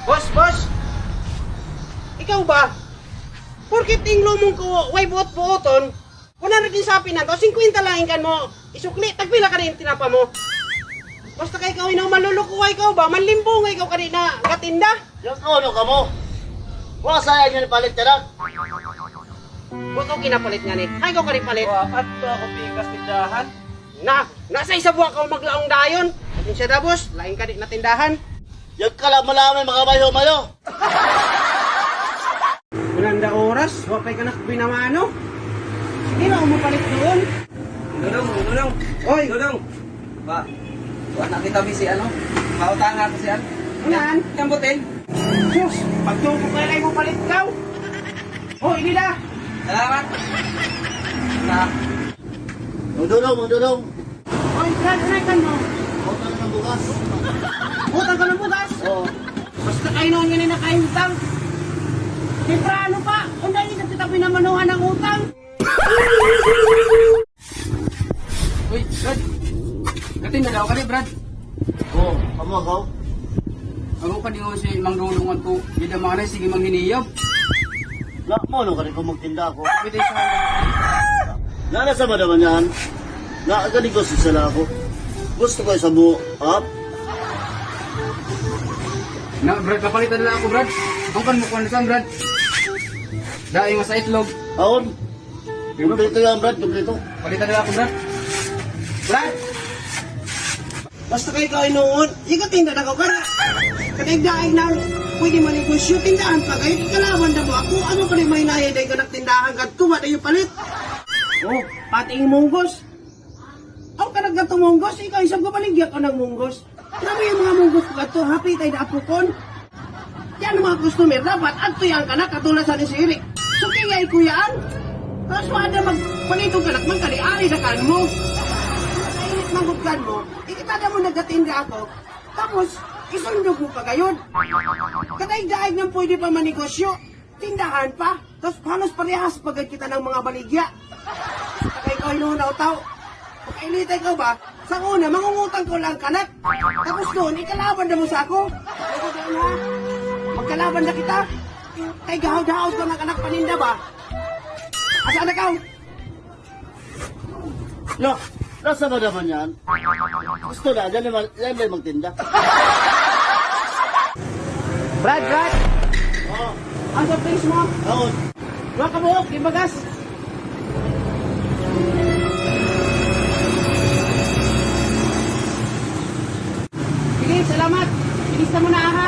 Boss! Ikaw ba? Porkit tinglo mong ko, way buot-buoton, 100 din sapi na to, 50 lang kan mo. Isukli, tagpila ka rin tinapa mo. Basta kay ikaw inaw malulukuha ikaw ba? Manlimbong ikaw ka rin na gatinda. Yung ano ka mo? Wala sayang yan palit ka na. Huwag ko kinapalit nga ni. Ay, ikaw ka rin palit. At to ako bigas tindahan. Nasa isa buwan ka maglaong dayon. At siya na boss, lain ka rin na tindahan. Yung kalamalaman mga mayo-mayo. 100 oras, wapay ka na binamano. Sige na, umapalit doon. Dudong. Oy! Dudong. Ba, wala kita si ano? Pautangan ko si ano? Unan! Yung butil. Sus! Pagtubo ka lang mo palit ikaw! Oh, hindi na! Salamat. Na. Mudulong. Oy, kan mo! Utang ng bukas. Utang ka ng bukas! Oo. Basta kayo nung ganyan na kayong utang! Temprano pa! Kung dahil na kita pinamanuhan ng utang! Uy, Brad. Katin na daw ka rin, Brad. Oo, kamagaw. Ako pa din si Mang Dulungan ko. Hindi na mga sige manghiniyab. Na, mo ano ka rin kung magtinda ako. Pwede sa Nasa ba naman yan? Nakagaling ko si sala ako. Gusto ko sa mo, up? Na, Brad, papalitan na lang ako, Brad. Ang kan mo kung saan, Brad. Dahil nga sa itlog. Aon? Kumplito yan, Brad, kumplito. Palitan na lang ako, Brad. Brad! Basta kayo kayo noon, ikatinda na ko ka na! Kanagdaig na pwede manegosyo, tindahan pa kayo, ikalaban na mo ako, ano pa rin may nahiday ka nagtindahan ka, tuwa na yung palit! Oh, pati yung munggos! Ang ka nagkatungunggos, ikaw isang kapaligya ka ng munggos. Grabe yung mga munggos ka to, happy tayo na apukon. Yan ang mga customer, dapat adtoyan ka na, katulad sa ni Sirik. So kaya ikuyaan. Tapos wala magpanitong ka nakman, kali-ari na kan mo. Kainit magugkan mo, ikitada mo nagatinda ako. Tapos, isundog mo pa gayon. Kadaig-daig nang pwede pa manegosyo. Tindahan pa. Tapos halos parehas pagad kita ng mga baligya. Kaya ikaw hinuhunaw tao. Pagkailitay ka ba, sa una, mangungutang ko lang kanak. Tapos doon, ikalaban na mo sa ako. Ito doon ha. Magkalaban na kita. Kay gahaw-gahaw ko ng anak paninda ba? Asaan na ka? No, nasa ba naman yan? Gusto na, yan na magtinda. Brad! Oo, Ang surprise mo? aon. Mga kabuok, ibagas. Sige, salamat. Bilis na mo na ha.